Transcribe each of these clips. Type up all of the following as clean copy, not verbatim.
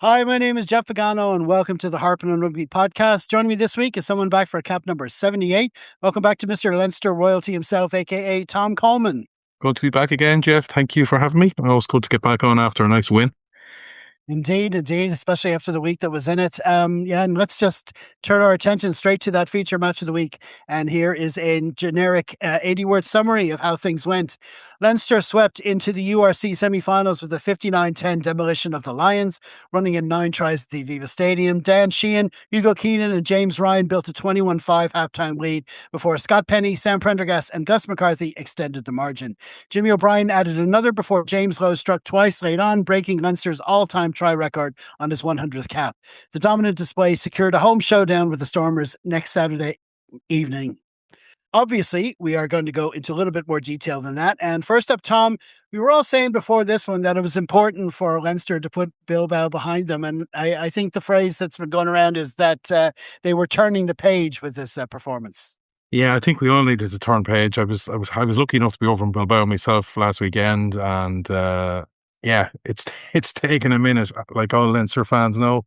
Hi, my name is Jeff Pagano and welcome to the Harpin On Rugby podcast. Joining me this week is someone back for cap number 78. Welcome back to Mr. Leinster royalty himself, aka Tom Coleman. Good to be back again, Jeff. Thank you for having me. Always good to get back on after a nice win. Indeed, especially after the week that was in it. And let's just turn our attention straight to that feature match of the week. And here is a generic 80-word summary of how things went. Leinster swept into the URC semi-finals with a 59-10 demolition of the Lions, running in 9 tries at the Aviva Stadium. Dan Sheehan, Hugo Keenan and James Ryan built a 21-5 halftime lead before Scott Penny, Sam Prendergast and Gus McCarthy extended the margin. Jimmy O'Brien added another before James Lowe struck twice late on, breaking Leinster's all-time try record on his 100th cap. The dominant display secured a home showdown with the Stormers next Saturday evening. Obviously, we are going to go into a little bit more detail than that. And first up, Tom, we were all saying before this one that it was important for Leinster to put Bilbao behind them. And I think the phrase that's been going around is that they were turning the page with this performance. Yeah, I think we all needed to turn page. I was lucky enough to be over in Bilbao myself last weekend, and yeah, it's taken a minute, like all Leinster fans know.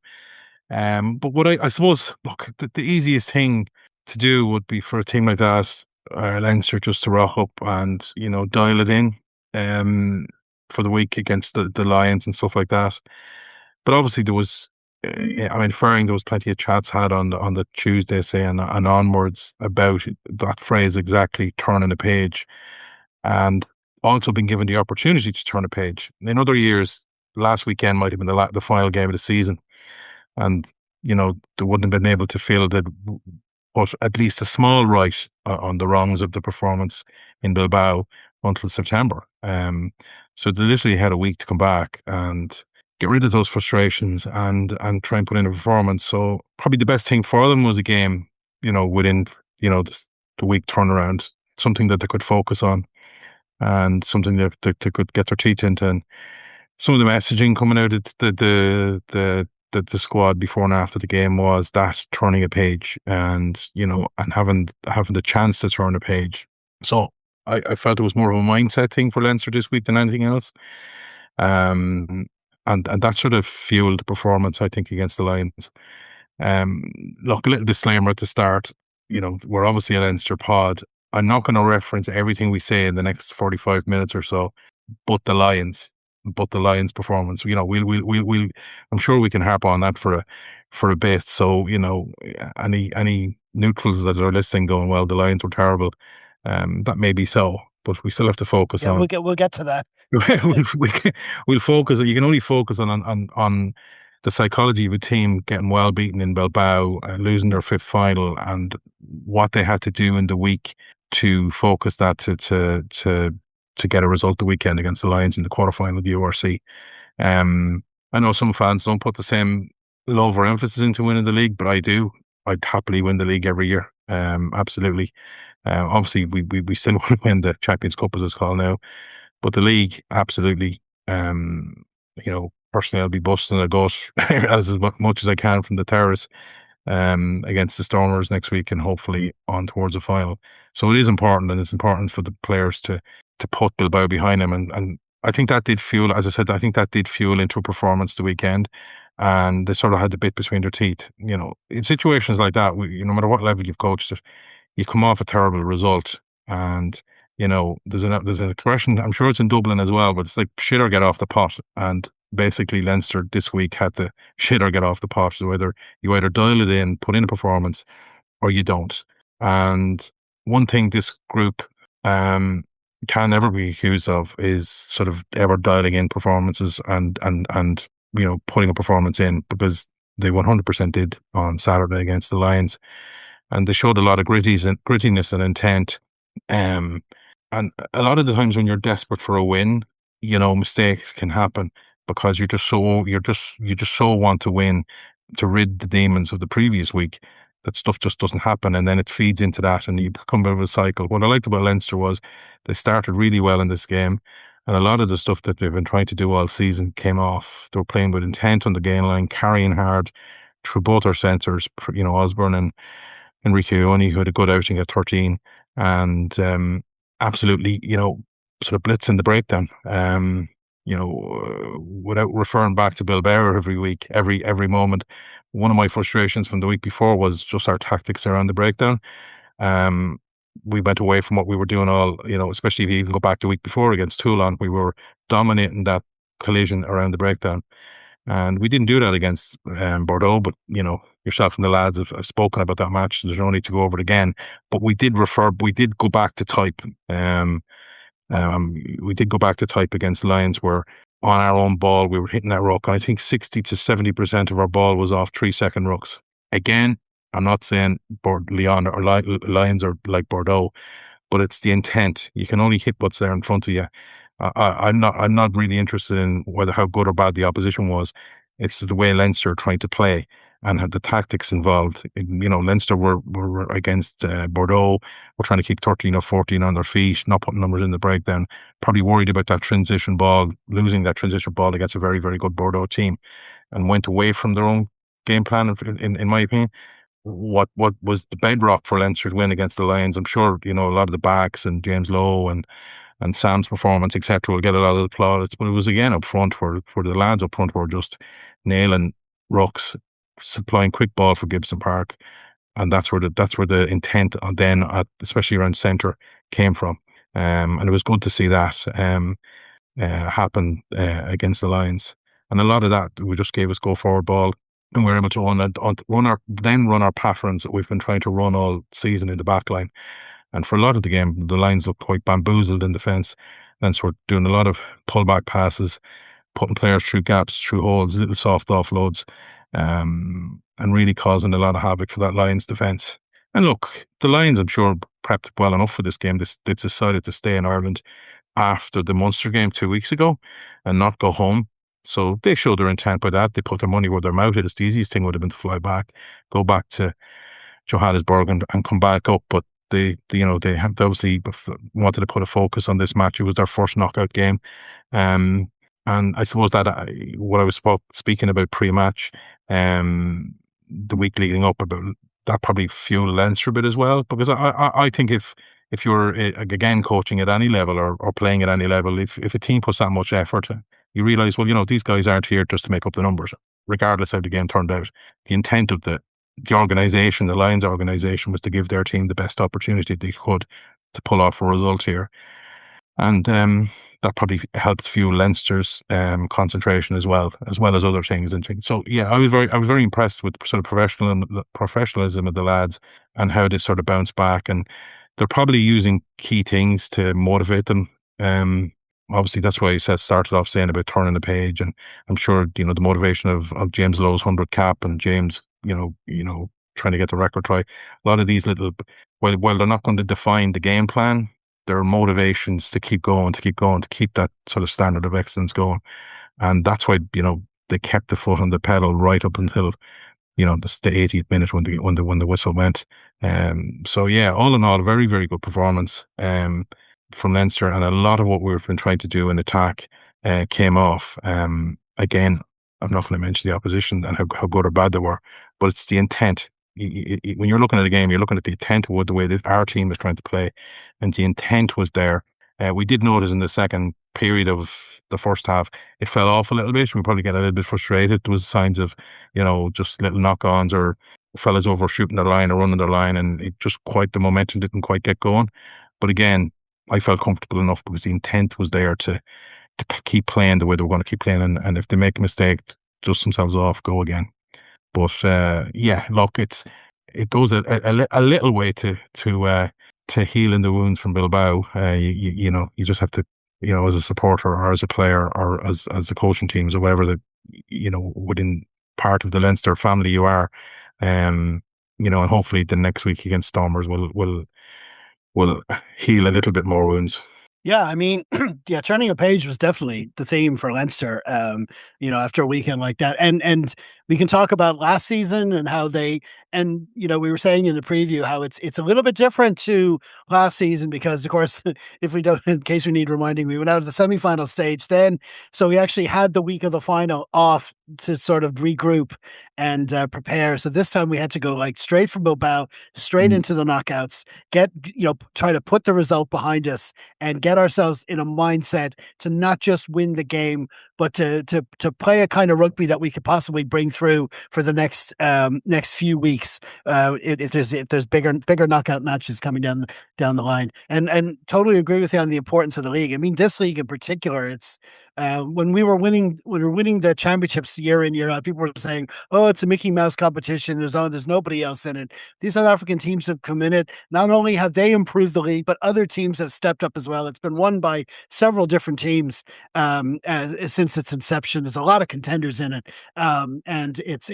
But what I suppose, look, the easiest thing to do would be for a team like that, Leinster, just to rock up and dial it in, for the week against the Lions and stuff like that. But obviously there was, faring, there was plenty of chats had on the Tuesday, say, and onwards about that phrase exactly, turning a page, and also been given the opportunity to turn a page. In other years, last weekend might have been the final game of the season, and they wouldn't have been able to feel that put at least a small right on the wrongs of the performance in Bilbao until September. So they literally had a week to come back and get rid of those frustrations and try and put in a performance. So probably the best thing for them was a game, within, the week turnaround, something that they could focus on and something that they could get their teeth into. And some of the messaging coming out of the squad before and after the game was that turning a page and having the chance to turn a page. So I felt it was more of a mindset thing for Leinster this week than anything else. And that sort of fueled the performance, I think, against the Lions. Look, a little disclaimer at the start, we're obviously a Leinster pod. I'm not going to reference everything we say in the next 45 minutes or so, but the Lions performance. We'll I'm sure we can harp on that for a bit. So, any neutrals that are listening going, well, the Lions were terrible. That may be so, but we still have to focus on. We'll get to that. We'll focus. You can only focus on the psychology of a team getting well beaten in Bilbao, losing their 5th final, and what they had to do in the week to focus that to get a result the weekend against the Lions in the quarterfinal of the URC. I know some fans don't put the same love or emphasis into winning the league, but I do. I'd happily win the league every year. Absolutely. Obviously, we still want to win the Champions Cup, as it's called now, but the league, absolutely. Personally, I'll be busting a gut as much as I can from the terrace against the Stormers next week, and hopefully on towards the final. So it is important, and it's important for the players to put Bilbao behind them, and I think that did fuel, as I said, I think that did fuel into a performance the weekend, and they sort of had the bit between their teeth. In situations like that, no matter what level you've coached it, you come off a terrible result, and there's an expression, I'm sure it's in Dublin as well, but it's like shit or get off the pot. And basically Leinster this week had to shit or get off the pot. So you either dial it in, put in a performance, or you don't. And one thing this group can never be accused of is sort of ever dialing in performances and putting a performance in, because they 100% did on Saturday against the Lions, and they showed a lot of grittiness and intent. And a lot of the times when you're desperate for a win, mistakes can happen because you just so want to win, to rid the demons of the previous week, that stuff just doesn't happen, and then it feeds into that, and you become a bit of a cycle. What I liked about Leinster was they started really well in this game, and a lot of the stuff that they've been trying to do all season came off. They were playing with intent on the gain line, carrying hard through both our centres, Osborne and Reiko, who had a good outing at 13, and absolutely, sort of blitzing the breakdown. without referring back to Bill Bear every week, every moment. One of my frustrations from the week before was just our tactics around the breakdown. Um, we went away from what we were doing especially if you even go back the week before against Toulon, we were dominating that collision around the breakdown. And we didn't do that against Bordeaux, but yourself and the lads have spoken about that match. So there's no need to go over it again. But we did go back to type. We did go back to type against Lions, where on our own ball we were hitting that ruck. And I think 60 to 70% of our ball was off 3-second rucks. Again, I'm not saying Lyon or Lions are like Bordeaux, but it's the intent. You can only hit what's there in front of you. I'm not really interested in whether how good or bad the opposition was. It's the way Leinster are trying to play and had the tactics involved. Leinster were against Bordeaux. We're trying to keep 13 or 14 on their feet, not putting numbers in the breakdown. Probably worried about that transition ball, losing that transition ball against a very, very good Bordeaux team, and went away from their own game plan. In my opinion, what was the bedrock for Leinster to win against the Lions? I'm sure a lot of the backs and James Lowe and Sam's performance, etc., will get a lot of the plaudits. But it was again up front where the lads up front were just nailing rucks, supplying quick ball for Gibson Park, and that's where the intent then, especially around centre, came from. And it was good to see that happen against the Lions. And a lot of that we just gave us go forward ball, and we were able to run our patterns that we've been trying to run all season in the back line. And for a lot of the game, the Lions looked quite bamboozled in defence. And so we're doing a lot of pullback passes, putting players through gaps, through holes, little soft offloads, and really causing a lot of havoc for that Lions defence. And look, the Lions, I'm sure, prepped well enough for this game. They decided to stay in Ireland after the Munster game 2 weeks ago and not go home. So they showed their intent by that. They put their money where their mouth is. The easiest thing would have been to fly back, go back to Johannesburg and come back up. But they obviously wanted to put a focus on this match. It was their first knockout game. And I suppose that what I was speaking about pre-match, the week leading up, about that probably fueled Leinster a bit as well. Because I think if you're again coaching at any level or playing at any level, if a team puts that much effort, you realise, these guys aren't here just to make up the numbers, regardless how the game turned out. The intent of the organisation, the Lions organisation, was to give their team the best opportunity they could to pull off a result here. And that probably helped fuel Leinster's concentration as well as other things. And so, yeah, I was very impressed with the sort of professionalism of the lads and how they sort of bounced back. And they're probably using key things to motivate them. Obviously, that's why he started off saying about turning the page. And I'm sure, the motivation of James Lowe's 100 cap and James, trying to get the record try. A lot of these little, while they're not going to define the game plan, there are motivations to keep going, to keep that sort of standard of excellence going. And that's why, they kept the foot on the pedal right up until, the 80th minute when the whistle went. So yeah, all in all, a very, very good performance from Leinster, and a lot of what we've been trying to do in attack came off. Again, I'm not going to mention the opposition and how good or bad they were, but it's the intent. When you're looking at a game, you're looking at the intent of the way that our team was trying to play, and the intent was there. We did notice in the second period of the first half, it fell off a little bit. We probably get a little bit frustrated. There was signs of, just little knock-ons or fellas overshooting their line or running their line, and the momentum didn't quite get going. But again, I felt comfortable enough because the intent was there to keep playing the way they were going to keep playing, and if they make a mistake, dust themselves off, go again. But yeah, look, it goes a little way to healing the wounds from Bilbao. You just have to, as a supporter or as a player or as the coaching teams or whatever that, within part of the Leinster family you are, and hopefully the next week against Stormers will heal a little bit more wounds. Yeah, I mean, yeah, turning a page was definitely the theme for Leinster, after a weekend like that. And we can talk about last season and how they, and we were saying in the preview how it's a little bit different to last season because, of course, if we don't, in case we need reminding, we went out of the semifinal stage then, so we actually had the week of the final off to sort of regroup and prepare. So this time we had to go like straight from Bilbao, straight Mm. into the knockouts, get try to put the result behind us and get ourselves in a mindset to not just win the game, but to play a kind of rugby that we could possibly bring through for the next few weeks. If there's bigger knockout matches coming down the line, and totally agree with you on the importance of the league. I mean, this league in particular, it's when we were winning the championships year in year out, people were saying, "Oh, it's a Mickey Mouse competition. There's nobody else in it." These South African teams have come in it. Not only have they improved the league, but other teams have stepped up as well. It's been won by several different teams since its inception. There's a lot of contenders in it, and it's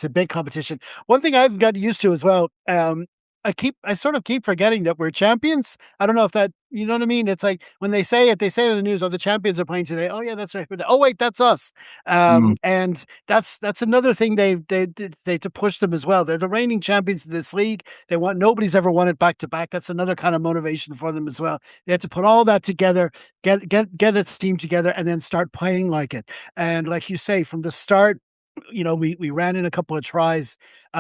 a big competition. One thing I've got used to as well. I sort of keep forgetting that we're champions. I don't know if that, you know what I mean? It's like when they say it in the news, "Oh, the champions are playing today." Oh yeah, that's right. Oh wait, that's us. Mm. And that's another thing they to push them as well. They're the reigning champions of this league. Nobody's ever won it back to back. That's another kind of motivation for them as well. They have to put all that together, get its team together, and then start playing like it. And like you say, from the start, we ran in a couple of tries.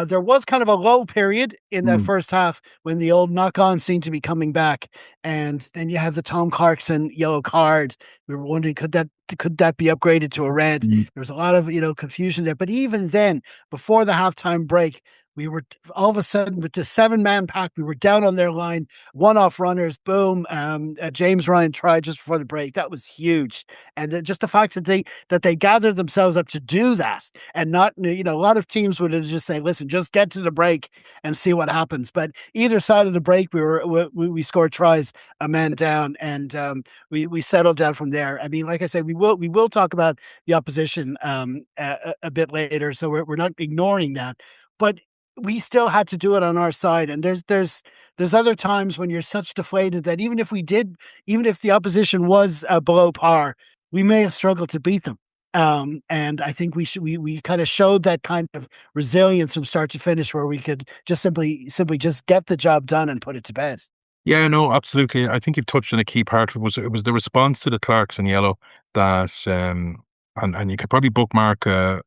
There was kind of a low period in that Mm. first half when the old knock on seemed to be coming back. And then you have the Tom Clarkson yellow card. We were wondering, could that be upgraded to a red? Mm. There was a lot of, confusion there. But even then, before the halftime break, we were all of a sudden with the 7-man pack. We were down on their line, one off runners, boom. James Ryan tried just before the break. That was huge. And just the fact that they gathered themselves up to do that and not, a lot of teams would have just say, listen, just get to the break and see what happens. But either side of the break, we scored tries, a man down, and we settled down from there. I mean, like I said, we will talk about the opposition a bit later, so we're not ignoring that, but we still had to do it on our side. And there's other times when you're such deflated that even if the opposition was below par, we may have struggled to beat them. And I think we kind of showed that kind of resilience from start to finish, where we could just simply just get the job done and put it to bed. Yeah, no, absolutely. I think you've touched on a key part. It was the response to the Clarkson yellow that, and you could probably bookmark a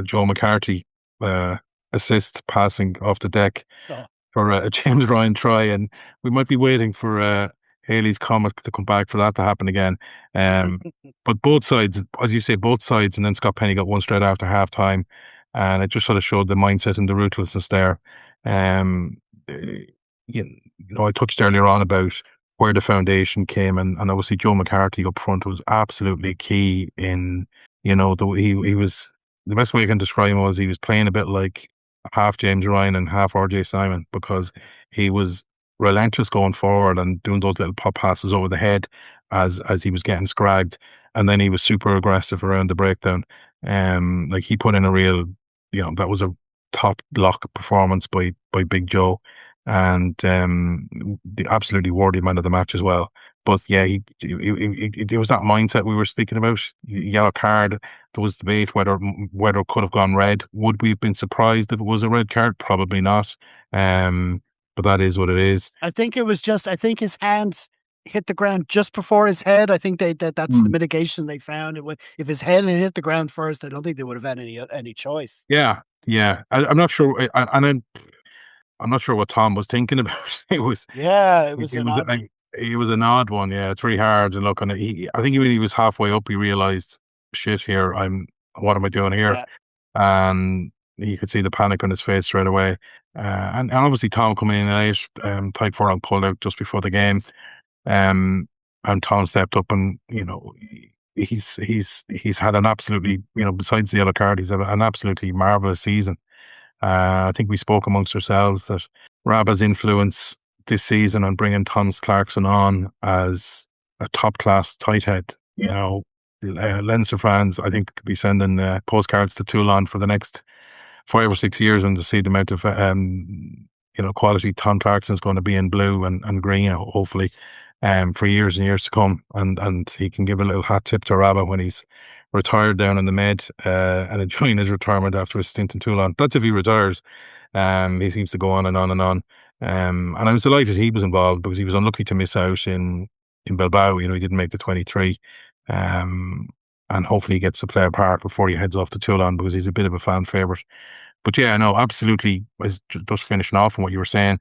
Joe McCarthy uh, assist passing off the deck Oh. for a James Ryan try, and we might be waiting for Haley's comet to come back for that to happen again. Um, but both sides, as you say, both sides, and then Scott Penny got one straight after half time, and it just sort of showed the mindset and the ruthlessness there. Um, eh, I touched earlier on about where the foundation came, and obviously Joe McCarthy up front was absolutely key in, he was, the best way I can describe him was he was playing a bit like half James Ryan and half RJ Simon, because he was relentless going forward and doing those little pop passes over the head as he was getting scragged, and then he was super aggressive around the breakdown. Like he put in a real, that was a top lock performance by Big Joe, and the absolutely worthy man of the match as well. But yeah, it was that mindset we were speaking about. Yellow card. There was debate whether it could have gone red. Would we have been surprised if it was a red card? Probably not. But that is what it is. I think his hands hit the ground just before his head. I think that's the Mm. mitigation they found. If his head had hit the ground first, I don't think they would have had any choice. Yeah, yeah. I'm not sure, I'm not sure what Tom was thinking about. Yeah, it was It an was odd like one. it was an odd one. Yeah, it's very hard to look on it. I think when he was halfway up, he realized, shit, here, what am I doing here? Yeah. And you could see the panic on his face straight away. And obviously Tom coming in late, Tyke Furlong pulled out just before the game. Um, and Tom stepped up, and he's had an absolutely, besides the yellow card, he's had an absolutely marvelous season. I think we spoke amongst ourselves that Raba's influence this season on bringing Thomas Clarkson on as a top class tight head, Leinster fans, I think, could be sending postcards to Toulon for the next 5 or 6 years, and to see the amount of quality Tom Clarkson's going to be in blue and green, hopefully, for years and years to come. And he can give a little hat tip to Rabba when he's retired down in the Med and enjoying his retirement after his stint in Toulon. That's if he retires. He seems to go on and on and on. And I was delighted he was involved because he was unlucky to miss out in Bilbao. He didn't make the 23. And hopefully he gets to play a part before he heads off to Toulon because he's a bit of a fan favourite. But yeah, no, absolutely. As just finishing off on what you were saying,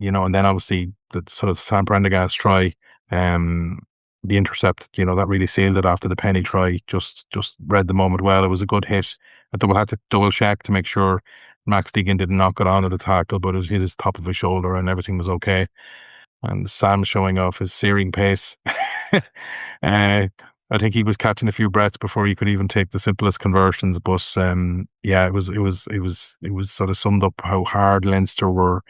and then obviously the sort of Sam Prendergast try, the intercept, that really sealed it after the penny try. Just read the moment well. It was a good hit. I had to double check to make sure Max Deegan didn't knock it onto the tackle, but it hit his top of his shoulder and everything was okay. And Sam showing off his searing pace. I think he was catching a few breaths before he could even take the simplest conversions. But yeah, it was sort of summed up how hard Leinster were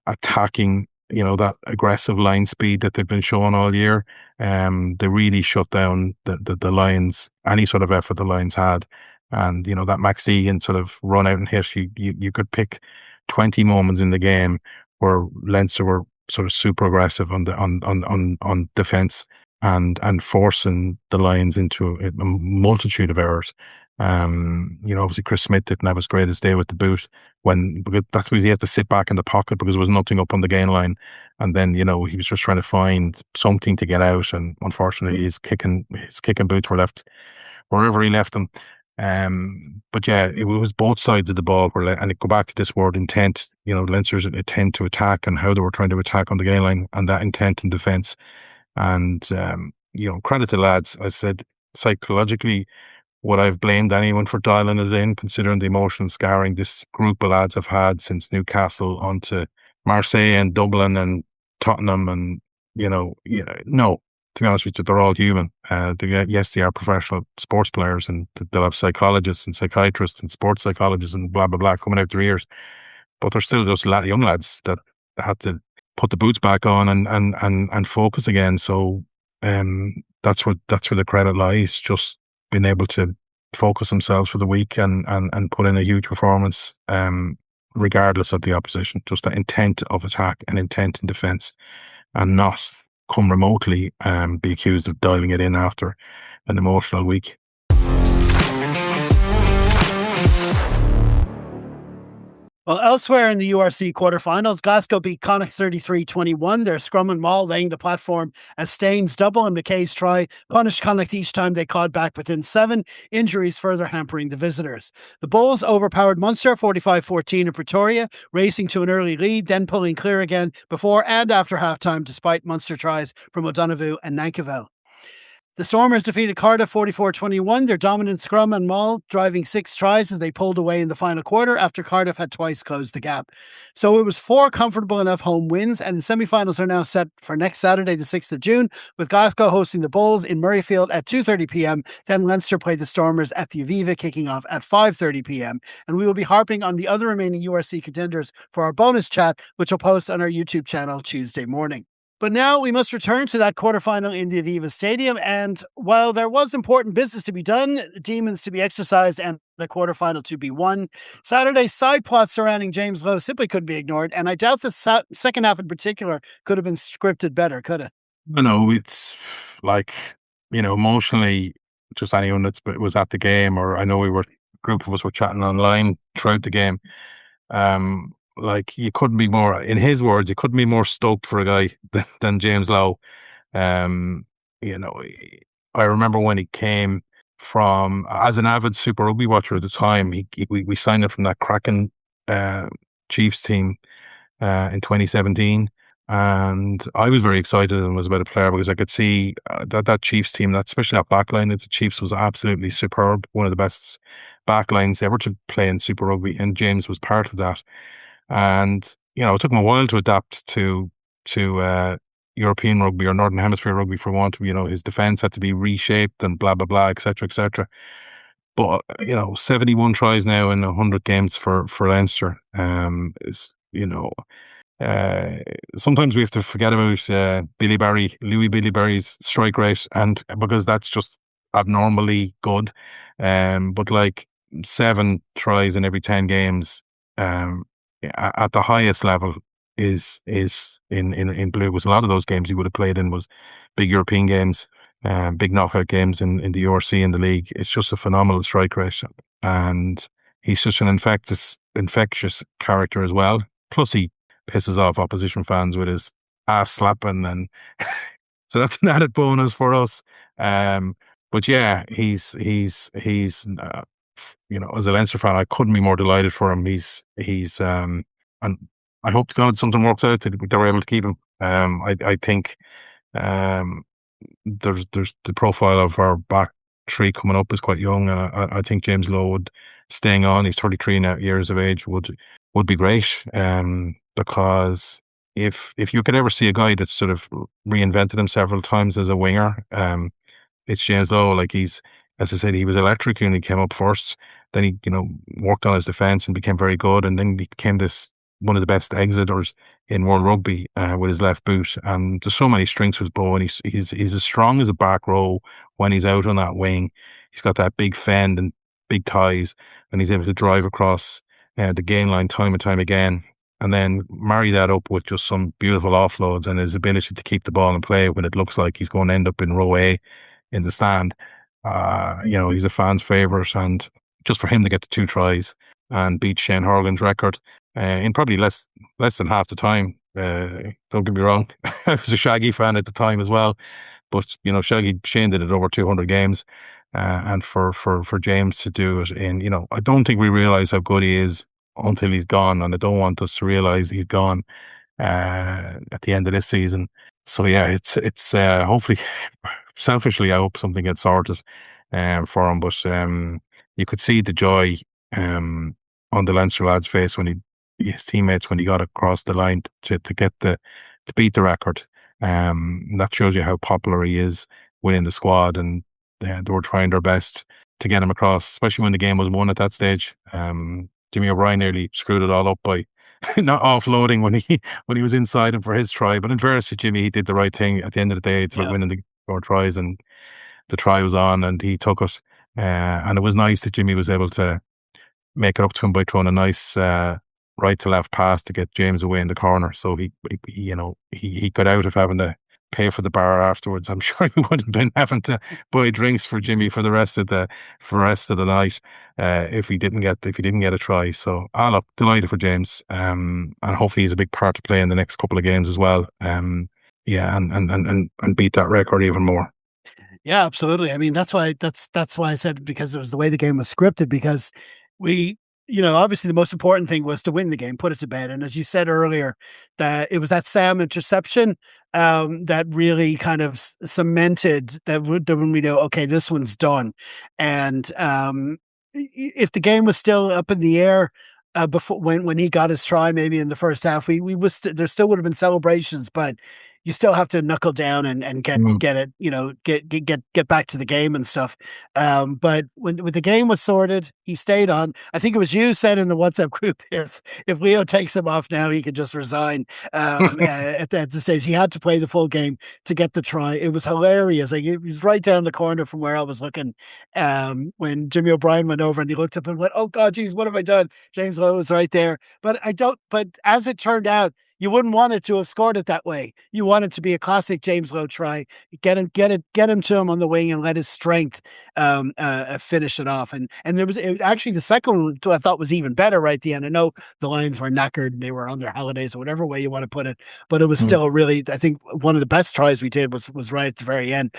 attacking, that aggressive line speed that they've been showing all year. They really shut down the Lions, any sort of effort the Lions had. And, that Max Egan sort of run out and hit, you could pick 20 moments in the game where Leinster were sort of super aggressive on defence and forcing the Lions into a multitude of errors. Obviously Chris Smith didn't have his greatest day with the boot because that's because he had to sit back in the pocket because there was nothing up on the gain line. And then, he was just trying to find something to get out. And unfortunately his kicking boots were left wherever he left them. But yeah, it was both sides of the ball and it go back to this word intent, Leinster's intent to attack and how they were trying to attack on the gain line and that intent in defence. And, credit to the lads. I said psychologically, would I have blamed anyone for dialing it in, considering the emotional scarring this group of lads have had since Newcastle onto Marseille and Dublin and Tottenham and, no, to be honest with you, they're all human. Yes, they are professional sports players and they'll have psychologists and psychiatrists and sports psychologists and blah, blah, blah coming out their ears. But they're still just young lads that had to put the boots back on and focus again. So that's where the credit lies, just being able to focus themselves for the week and put in a huge performance, regardless of the opposition. Just that intent of attack and intent in defence, and not come remotely be accused of dialing it in after an emotional week. Well, elsewhere in the URC quarterfinals, Glasgow beat Connacht 33-21. Their scrum and maul laying the platform as Staines' double and McKay's try punished Connacht each time they clawed back within 7, injuries further hampering the visitors. The Bulls overpowered Munster 45-14 in Pretoria, racing to an early lead, then pulling clear again before and after halftime despite Munster tries from O'Donoghue and Nankerville. The Stormers defeated Cardiff 44-21, their dominant scrum and maul driving 6 tries as they pulled away in the final quarter after Cardiff had twice closed the gap. So it was 4 comfortable enough home wins, and the semi-finals are now set for next Saturday, the 6th of June, with Glasgow hosting the Bulls in Murrayfield at 2:30pm. Then Leinster play the Stormers at the Aviva, kicking off at 5:30pm. And we will be harping on the other remaining URC contenders for our bonus chat, which will post on our YouTube channel Tuesday morning. But now we must return to that quarterfinal in the Aviva Stadium. And while there was important business to be done, demons to be exercised, and the quarterfinal to be won, Saturday's side plot surrounding James Lowe simply couldn't be ignored. And I doubt the second half in particular could have been scripted better, could it? No, it's like, emotionally, just anyone that was at the game, or I know a group of us were chatting online throughout the game. Like, you couldn't be more, in his words, you couldn't be more stoked for a guy than James Lowe. I remember when he came from, as an avid Super Rugby watcher at the time, we signed him from that cracking Chiefs team in 2017. And I was very excited and was about a player because I could see that Chiefs team, especially that backline that the Chiefs was absolutely superb, one of the best backlines ever to play in Super Rugby, and James was part of that. And it took him a while to adapt to European rugby or Northern Hemisphere rugby, for want of, his defence had to be reshaped and blah blah blah, etc., etc. But 71 tries now in 100 games for Leinster is sometimes we have to forget about Louis Billy Barry's strike rate, and because that's just abnormally good. But like 7 tries in every 10 games at the highest level is in blue. Was a lot of those games he would have played in was big European games, big knockout games in the URC in the league. It's just a phenomenal strike rate, and he's such an infectious character as well. Plus, he pisses off opposition fans with his ass slapping, and so that's an added bonus for us. But yeah, as a Leinster fan, I couldn't be more delighted for him. And I hope to God something works out that they're able to keep him. I think um, there's the profile of our back three coming up is quite young, and I think James Lowe would staying on. He's 33 now, years of age would be great. Because if you could ever see a guy that's sort of reinvented him several times as a winger, it's James Lowe. Like as I said, he was electric when he came up first. Then he, worked on his defence and became very good. And then he became one of the best exiters in world rugby with his left boot. And there's so many strings to his bow. And he's as strong as a back row when he's out on that wing. He's got that big fend and big ties, and he's able to drive across the gain line time and time again. And then marry that up with just some beautiful offloads and his ability to keep the ball in play when it looks like he's going to end up in row A in the stand. He's a fan's favourite, and just for him to get the 2 tries and beat Shane Horgan's record in probably less than half the time. Don't get me wrong, I was a Shaggy fan at the time as well, but Shane did it over 200 games, and for James to do it I don't think we realise how good he is until he's gone, and I don't want us to realise he's gone at the end of this season. So yeah, it's hopefully, selfishly, I hope something gets sorted for him. But you could see the joy on the Leinster lad's face when his teammates when he got across the line to beat the record. That shows you how popular he is within the squad, and they were trying their best to get him across, especially when the game was won at that stage. Jimmy O'Brien nearly screwed it all up by not offloading when he was inside him for his try. But in fairness to Jimmy, he did the right thing at the end of the day. It's about winning the 4 tries, and the try was on, and he took it. And it was nice that Jimmy was able to make it up to him by throwing a nice right to left pass to get James away in the corner. So he got out of having to pay for the bar afterwards. I'm sure he would have been having to buy drinks for Jimmy for the rest of the night if he didn't get a try. So look, delighted for James, and hopefully he's a big part to play in the next couple of games as well. And beat that record even more. Yeah, absolutely. I mean, that's why I said, because it was the way the game was scripted, because we, obviously the most important thing was to win the game, put it to bed. And as you said earlier, that it was that Sam interception that really kind of cemented that when we know, okay, this one's done. And if the game was still up in the air before when he got his try, maybe in the first half, there still would have been celebrations, but you still have to knuckle down and get it, get back to the game and stuff. But when the game was sorted, he stayed on. I think it was you said in the WhatsApp group, if Leo takes him off now, he could just resign. At the stage, he had to play the full game to get the try. It was hilarious. Like, it was right down the corner from where I was looking. When Jimmy O'Brien went over and he looked up and went, "Oh God, geez, what have I done?" James Lowe was right there. But as it turned out, you wouldn't want it to have scored it that way. You want it to be a classic James Lowe try. Get him to him on the wing and let his strength finish it off. And it was actually the second one I thought was even better right at the end. I know the Lions were knackered and they were on their holidays or whatever way you want to put it, but it was still really, I think one of the best tries we did was right at the very end.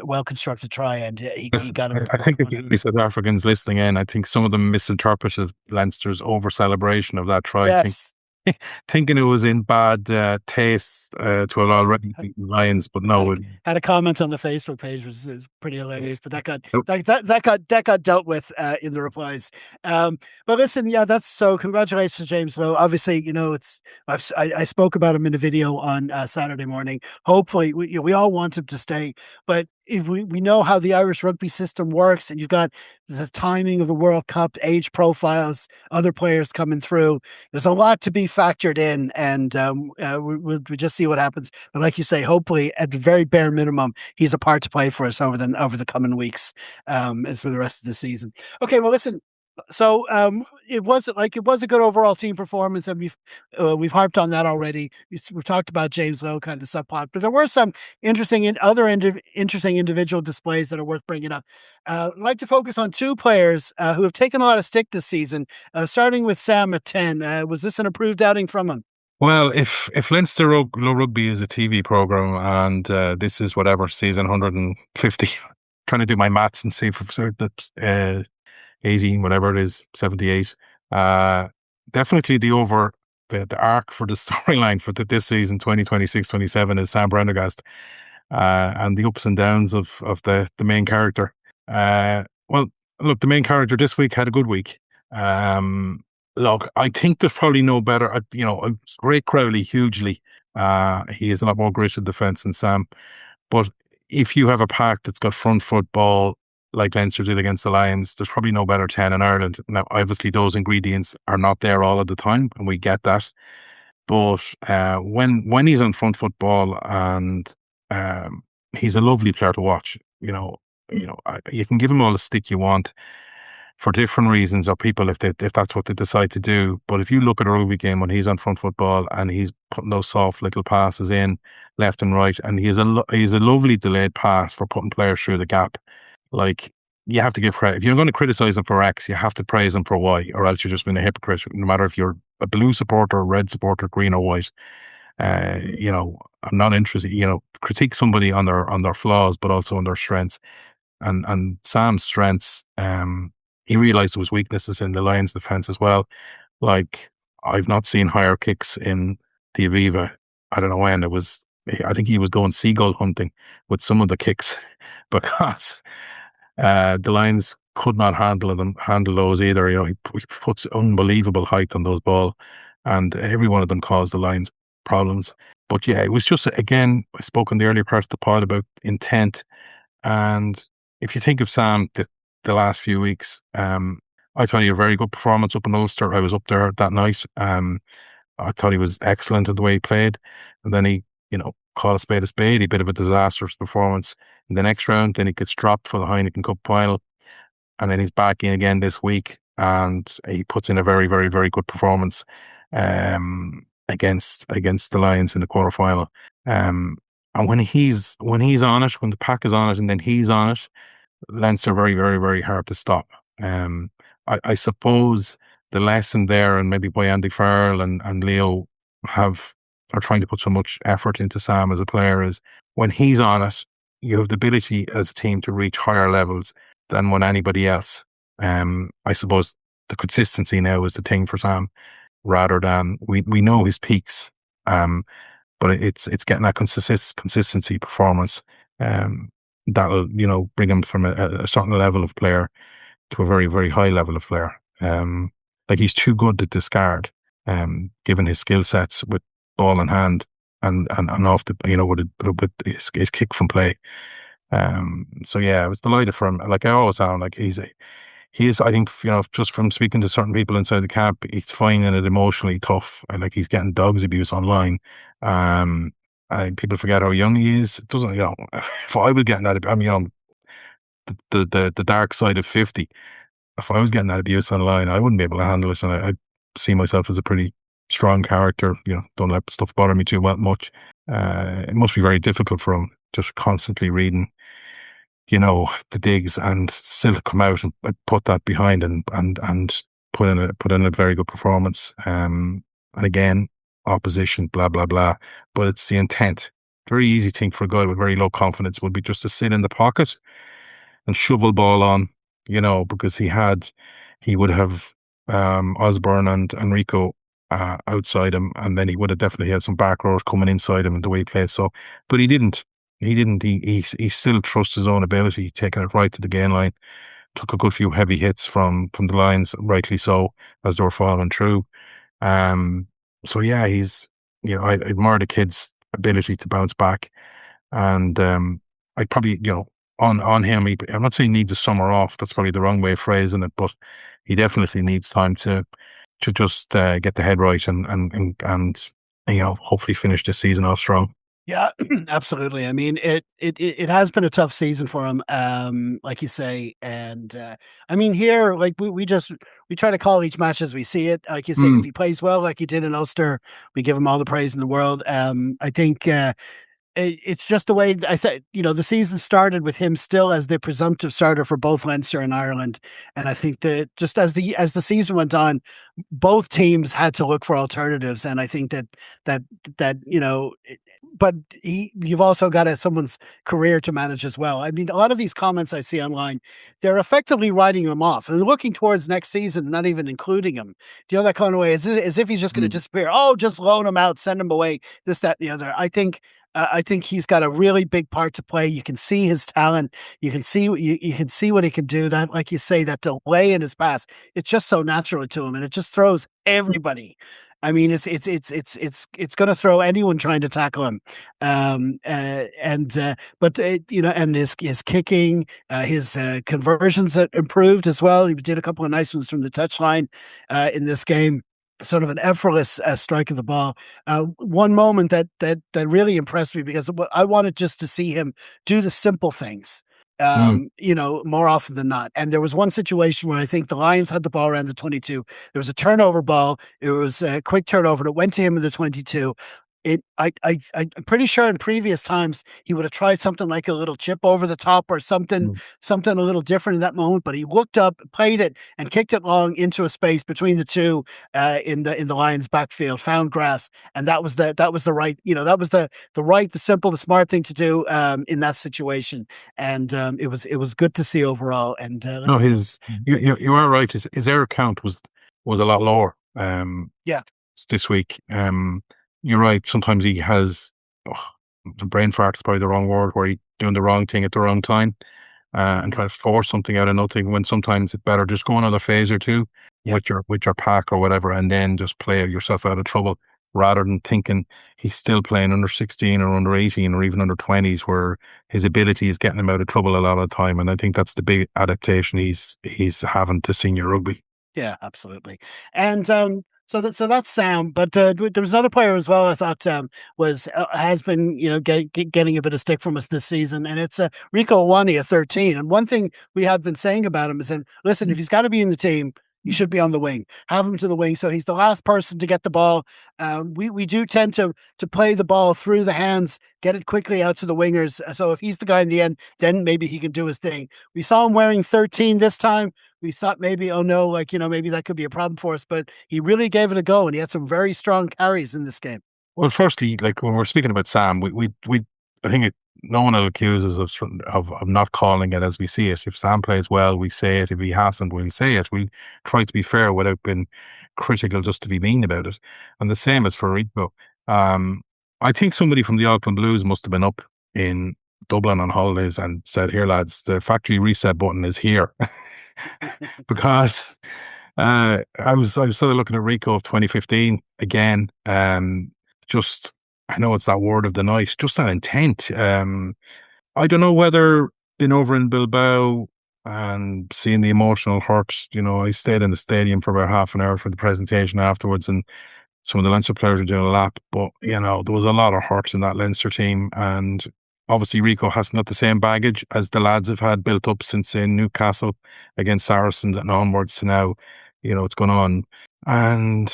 Well constructed try, and he got him. I think if you South Africans listening in, I think some of them misinterpreted Leinster's over celebration of that try. Yes. Thinking it was in bad taste to an already Lions, but no. Had a comment on the Facebook page, which is pretty hilarious, but that got dealt with in the replies. But listen, yeah, that's so. Congratulations to James Lowe. Obviously, I spoke about him in a video on Saturday morning. Hopefully, we all want him to stay, but if we know how the Irish rugby system works, and you've got the timing of the World Cup, age profiles, other players coming through, there's a lot to be factored in, and we'll just see what happens. But like you say, hopefully, at the very bare minimum, he's a part to play for us over the coming weeks, for the rest of the season. Okay, well, listen, So it was a good overall team performance, and we've harped on that already. We've talked about James Lowe kind of subplot, but there were some interesting individual displays that are worth bringing up. I'd like to focus on two players who have taken a lot of stick this season. Starting with Sam at 10. Was this an approved outing from him? Well, if Leinster Low Rugby is a TV program and this is whatever season 150, trying to do my maths and see if that's 18, whatever it is, 78. Uh, Definitely the arc for the storyline for this season, 2026-27, is Sam Prendergast, and the ups and downs of the main character. Well, look, the main character this week had a good week. Look, I think there's probably no better, great Crowley, hugely. He has a lot more grit in defence than Sam. But if you have a pack that's got front football like Leinster did against the Lions, there's probably no better 10 in Ireland. Now, obviously, those ingredients are not there all of the time, and we get that. But when he's on front football, and he's a lovely player to watch, you can give him all the stick you want for different reasons, or people if that's what they decide to do. But if you look at a rugby game when he's on front football and he's putting those soft little passes in left and right, and he's a lovely delayed pass for putting players through the gap. Like, you have to give credit. If you're going to criticize him for X, you have to praise him for Y, or else you're just being a hypocrite. No matter if you're a blue supporter, a red supporter, green or white. I'm not interested. Critique somebody on their flaws, but also on their strengths. And Sam's strengths, he realised there was weaknesses in the Lions' defence as well. Like, I've not seen higher kicks in the Aviva. I don't know when. I think he was going seagull hunting with some of the kicks because the Lions could not handle those either. He puts unbelievable height on those ball, and every one of them caused the Lions problems. But yeah, it was just, again, I spoke in the earlier part of the pod about intent. And if you think of Sam, the last few weeks, I thought he had a very good performance up in Ulster. I was up there that night. I thought he was excellent in the way he played. And then he, call a spade a spade, a bit of a disastrous performance in the next round. Then he gets dropped for the Heineken Cup final. And then he's back in again this week. And he puts in a very, very, very good performance against the Lions in the quarterfinal. And when he's on it, when the pack is on it, and then he's on it, Leinster very, very, very hard to stop. I suppose the lesson there, and maybe why Andy Farrell and Leo are trying to put so much effort into Sam as a player, is when he's on it, you have the ability as a team to reach higher levels than when anybody else. I suppose the consistency now is the thing for Sam, rather than we know his peaks. But it's getting that consistency performance that'll bring him from a certain level of player to a very, very high level of player. Like, he's too good to discard, given his skill sets with ball in hand and off the with his kick from play. So yeah, I was delighted for him. Like I always am. Like, he is, I think, just from speaking to certain people inside the camp, he's finding it emotionally tough. Like, he's getting dogs abuse online. And people forget how young he is. It doesn't, if I was getting that, the dark side of 50, if I was getting that abuse online, I wouldn't be able to handle it. And I see myself as a pretty strong character, don't let stuff bother me too much. It must be very difficult for him, just constantly reading the digs, and still come out and put that behind and put in a very good performance. And again, opposition, blah blah blah. But it's the intent. Very easy thing for a guy with very low confidence would be just to sit in the pocket and shovel ball on, because he would have Osborne and Reiko outside him, and then he would have definitely had some back rows coming inside him and the way he plays. So, but he didn't. He still trusts his own ability, taking it right to the gain line. Took a good few heavy hits from the Lions, rightly so, as they were following through. So yeah, I admire the kid's ability to bounce back, and I'd probably, on him. I'm not saying he needs a summer off. That's probably the wrong way of phrasing it, but he definitely needs time to just get the head right and hopefully finish this season off strong. Yeah, absolutely. I mean, it has been a tough season for him, like you say, and I mean, here, like we try to call each match as we see it. Like you say, Mm, if he plays well, like he did in Ulster, we give him all the praise in the world. I think it's just the way I said, the season started with him still as the presumptive starter for both Leinster and Ireland, and I think that just as the season went on, both teams had to look for alternatives, and I think that that but you've also got someone's career to manage as well. I mean, a lot of these comments I see online, they're effectively writing him off and looking towards next season, not even including him. Do you know that kind of way? As if he's just going to mm. disappear. Oh, just loan him out, send him away. This, that, and the other. I think he's got a really big part to play. You can see his talent. You can see what he can do. That, like you say, that delay in his pass, it's just so natural to him, and it just throws everybody. I mean, it's going to throw anyone trying to tackle him. And but and his kicking, his conversions improved as well. He did a couple of nice ones from the touchline in this game. Sort of an effortless strike of the ball. One moment that really impressed me because I wanted just to see him do the simple things. Mm. More often than not. And there was one situation where I think the Lions had the ball around the 22. There was a turnover ball. It was a quick turnover that went to him in the 22. I'm pretty sure in previous times he would have tried something like a little chip over the top or Mm. something a little different in that moment. But he looked up, played it, and kicked it long into a space between the two in the Lions' backfield. Found grass, and that was the right the simple, the smart thing to do in that situation. And it was good to see overall. And No, listen, his you are right. His error count was a lot lower yeah, this week. You're right. Sometimes he has the brain fart is probably the wrong word, where he doing the wrong thing at the wrong time and mhm, try to force something out of nothing. When sometimes it's better just go another phase or two yeah. with your pack or whatever, and then just play yourself out of trouble rather than thinking he's still playing under 16 or under 18 or even under 20s, where his ability is getting him out of trouble a lot of the time. And I think that's the big adaptation he's having to senior rugby. Yeah, absolutely. And so that's Sam, but there was another player as well. I thought was has been getting a bit of stick from us this season, and it's Reiko Wani at 13. And one thing we had been saying about him is, and listen, if he's got to be in the team, he should be on the wing. Have him to the wing, so he's the last person to get the ball. We do tend to play the ball through the hands, get it quickly out to the wingers. So if he's the guy in the end, then maybe he can do his thing. We saw him wearing 13 this time. We thought maybe, oh no, maybe that could be a problem for us, but he really gave it a go and he had some very strong carries in this game. Well, firstly, like when we're speaking about Sam, we I think no one will accuse us of not calling it as we see it. If Sam plays well, we say it. If he hasn't, we'll say it. We try to be fair without being critical, just to be mean about it. And the same as for Rico. Um, I think somebody from the Auckland Blues must have been up in Dublin on holidays and said, "Here, lads, the factory reset button is here," because I was sort of looking at Rico of 2015 again. Just I know it's that word of the night, just that intent. I don't know whether being over in Bilbao and seeing the emotional hurt. I stayed in the stadium for about half an hour for the presentation afterwards, and some of the Leinster players were doing a lap. But there was a lot of hurt in that Leinster team, and obviously Rico hasn't got the same baggage as the lads have had built up since in Newcastle against Saracens and onwards to now. It's gone on, and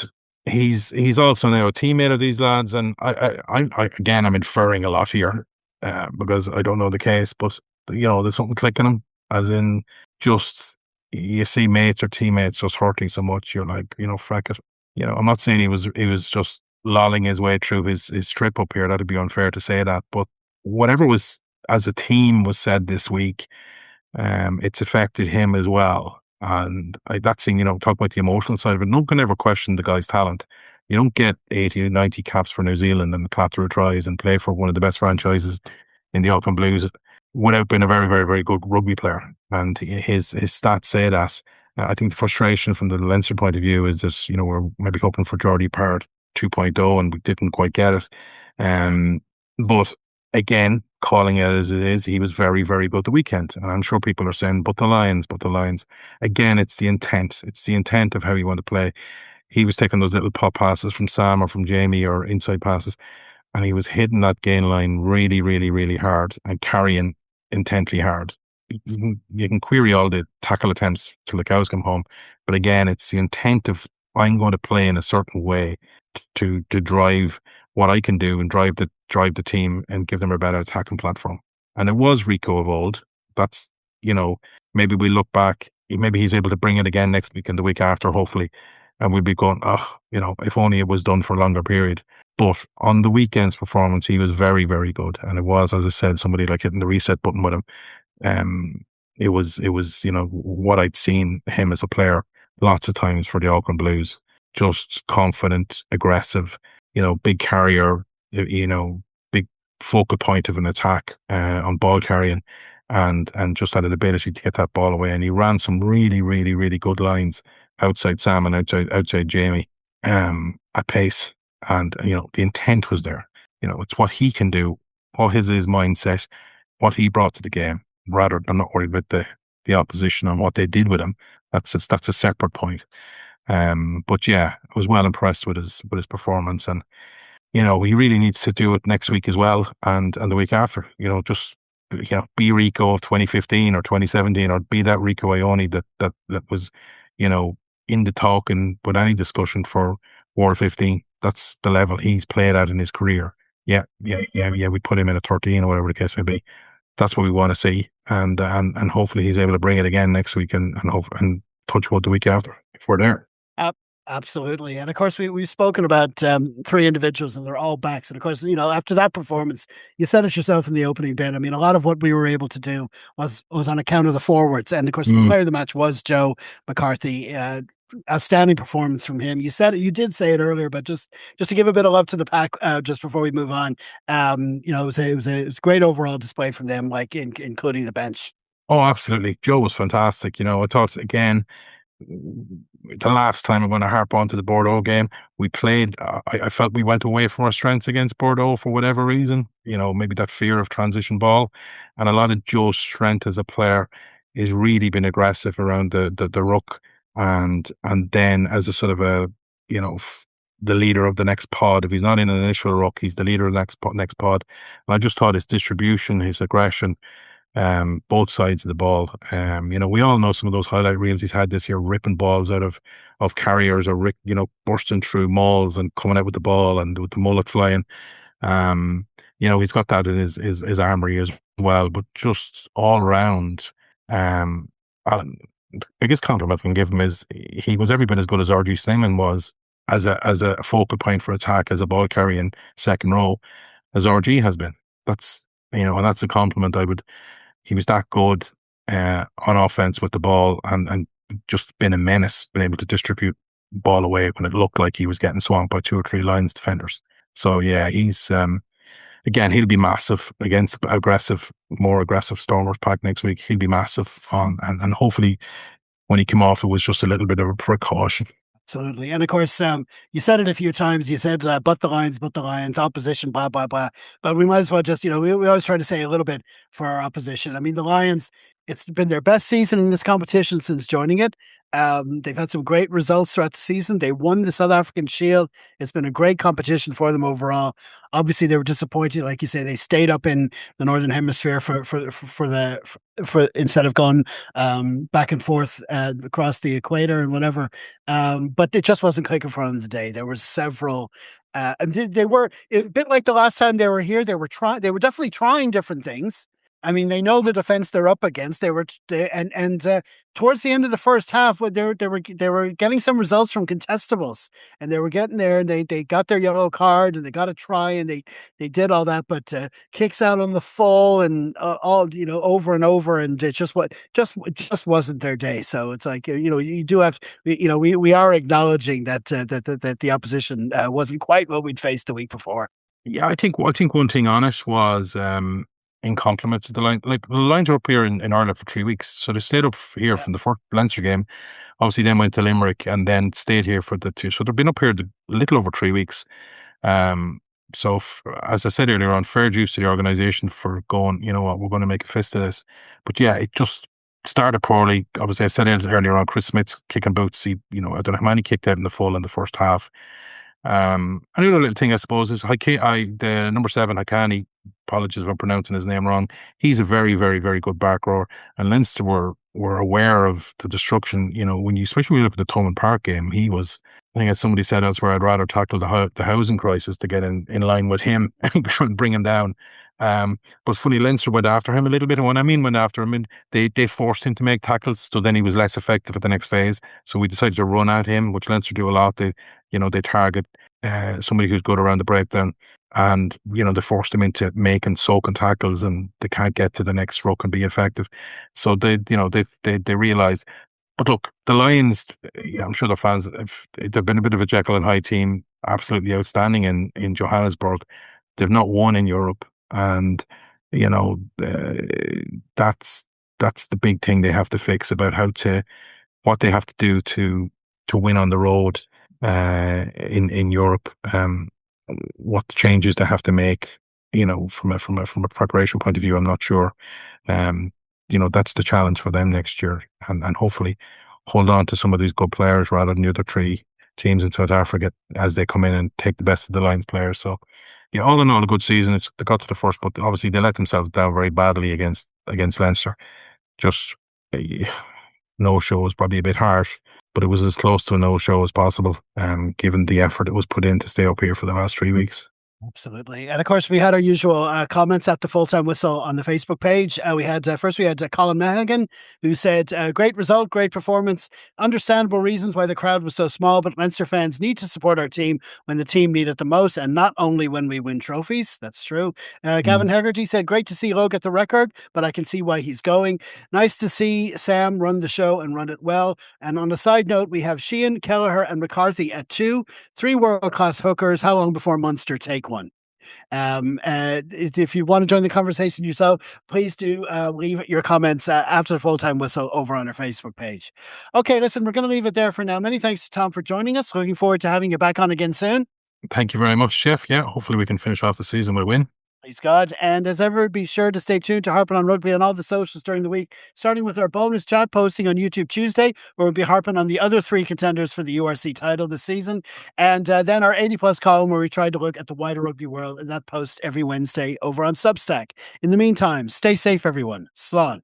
he's also now a teammate of these lads. And again, I'm inferring a lot here because I don't know the case, but there's something clicking him, as in just you see mates or teammates just hurting so much. You're like, frack it. I'm not saying he was just lolling his way through his trip up here. That'd be unfair to say that, but whatever was as a team was said this week, it's affected him as well. And that thing, talk about the emotional side of it. No one can ever question the guy's talent. You don't get 80, 90 caps for New Zealand and clap through tries and play for one of the best franchises in the Auckland Blues without being a very, very, very good rugby player. And his stats say that. I think the frustration from the Leinster point of view is that, we're maybe hoping for Geordie Part 2.0 and we didn't quite get it. But again, calling it as it is, he was very, very good the weekend. And I'm sure people are saying, but the Lions, but the Lions. Again, it's the intent. It's the intent of how you want to play. He was taking those little pop passes from Sam or from Jamie or inside passes. and he was hitting that gain line really, really, really hard and carrying intently hard. You can query all the tackle attempts till the cows come home, but again, it's the intent of I'm going to play in a certain way to drive what I can do and drive the team and give them a better attacking platform. And it was Reiko of old. That's, you know, maybe we look back, maybe he's able to bring it again next week and the week after, hopefully, and we'd be going, oh, if only it was done for a longer period. But on the weekend's performance, he was very, very good. And it was, as I said, somebody like hitting the reset button with him. Um, it was, what I'd seen him as a player lots of times for the Auckland Blues. Just confident, aggressive, big carrier, big focal point of an attack on ball carrying, and just had an ability to get that ball away. And he ran some really, really, really good lines outside Sam and outside Jamie at pace. And the intent was there. It's what he can do, what his mindset, what he brought to the game, rather than not worried about the opposition and what they did with him. That's a separate point. But yeah, I was well impressed with his performance, and he really needs to do it next week as well, and the week after. Just be Reiko of 2015 or 2017, or be that Reiko Ione that was, in the talk and with any discussion for World 15. That's the level he's played at in his career. Yeah. We put him in a 13 or whatever the case may be. That's what we want to see, and hopefully he's able to bring it again next week, and touch wood the week after if we're there. Absolutely. And of course, we've spoken about three individuals, and they're all backs. And of course, after that performance, you said it yourself in the opening bit. I mean, a lot of what we were able to do was on account of the forwards. And of course, the player of the match was Joe McCarthy. Outstanding performance from him. You did say it earlier, but just to give a bit of love to the pack, just before we move on, it was a great overall display from them, like including the bench. Oh, absolutely. Joe was fantastic. I thought, again, the last time I'm going to harp on to the Bordeaux game, we played, I felt we went away from our strengths against Bordeaux for whatever reason, maybe that fear of transition ball. And a lot of Joe's strength as a player is really been aggressive around the ruck, and then as a sort of a, the leader of the next pod. If he's not in an initial ruck, he's the leader of the next pod. And I just thought his distribution, his aggression, both sides of the ball. We all know some of those highlight reels he's had this year, ripping balls out of carriers, or bursting through mauls and coming out with the ball and with the mullet flying. He's got that in his armory as well. But just all round, Alan, the biggest compliment I can give him is he was every bit as good as RG Snyman was as a focal point for attack, as a ball carrying second row, as RG has been. That's and that's a compliment I would. He was that good on offense with the ball, and just been a menace, been able to distribute ball away when it looked like he was getting swamped by 2 or 3 Lions defenders. So yeah, he's again, he'll be massive against more aggressive Stormers pack next week. He'll be massive and hopefully when he came off, it was just a little bit of a precaution. Absolutely. And of course, you said it a few times. You said, but the Lions, opposition, blah, blah, blah. But we might as well just, we always try to say a little bit for our opposition. I mean, the Lions, it's been their best season in this competition since joining it. They've had some great results throughout the season. They won the South African Shield. It's been a great competition for them overall. Obviously, they were disappointed, like you say. They stayed up in the Northern Hemisphere for instead of going back and forth across the equator and whatever. But it just wasn't clicking for them today. There were several. And they were a bit like the last time they were here. They were definitely trying different things. I mean, they know the defense they're up against. Towards the end of the first half, they were getting some results from contestables, and they were getting there, and they got their yellow card, and they got a try, and they did all that, but kicks out on the full, and all over and over, and it just wasn't their day. So it's like you do have we are acknowledging that the opposition wasn't quite what we'd faced the week before. Yeah, I think one thing on it was in compliments of the line. Like, the Lions are up here in Ireland for 3 weeks, so they stayed up here from the first Leinster game. Obviously, then went to Limerick and then stayed here for the 2. So they've been up here a little over 3 weeks. So as I said earlier on, fair dues to the organisation for going, you know what, we're going to make a fist of this. But yeah, it just started poorly. Obviously, I said earlier on, Chris Smith's kicking boots. I don't know how many kicked out in the full in the first half. Another little thing I suppose is the number seven Hakani. Apologies if I'm pronouncing his name wrong. He's a very, very, very good back rower, and Leinster were aware of the destruction. You know, especially when you look at the Thomond Park game, he was. I think as somebody said elsewhere, I'd rather tackle the housing crisis to get in line with him and bring him down. But fully Leinster went after him a little bit, and when I mean went after him, and they forced him to make tackles, so then he was less effective at the next phase. So we decided to run at him, which Leinster do a lot. They target somebody who's good around the breakdown, and they forced him into making soaking tackles, and they can't get to the next ruck and be effective. So they realised. But look, the Lions, yeah, I'm sure the fans, they've been a bit of a Jekyll and Hyde team, absolutely outstanding in Johannesburg. They've not won in Europe, and that's the big thing they have to fix about what they have to do to win on the road in Europe. What changes they have to make, from a preparation point of view, I'm not sure. That's the challenge for them next year, and hopefully hold on to some of these good players rather than the other three teams in South Africa as they come in and take the best of the Lions players. So, yeah, all in all, a good season. They got to the first, but obviously they let themselves down very badly against Leinster. Just no show is probably a bit harsh, but it was as close to a no show as possible, given the effort that was put in to stay up here for the last 3 weeks. Absolutely. And of course, we had our usual comments at the full time whistle on the Facebook page. We had Colin Mahagan, who said, great result, great performance. Understandable reasons why the crowd was so small, but Leinster fans need to support our team when the team need it the most, and not only when we win trophies. That's true. Gavin Hegarty said, great to see Lowe get the record, but I can see why he's going. Nice to see Sam run the show and run it well. And on a side note, we have Sheehan, Kelleher, and McCarthy at 2, 3 world class hookers. How long before Munster take one? If you want to join the conversation yourself, please do leave your comments after the full time whistle over on our Facebook page. Okay, listen, we're going to leave it there for now. Many thanks to Tom for joining us. Looking forward to having you back on again soon. Thank you very much, Jeff. Yeah, hopefully we can finish off the season with a win. Please God. And as ever, be sure to stay tuned to Harpin on Rugby on all the socials during the week, starting with our bonus chat posting on YouTube Tuesday, where we'll be harping on the other 3 contenders for the URC title this season. And then our 80 plus column, where we try to look at the wider rugby world, and that post every Wednesday over on Substack. In the meantime, stay safe, everyone. Slán.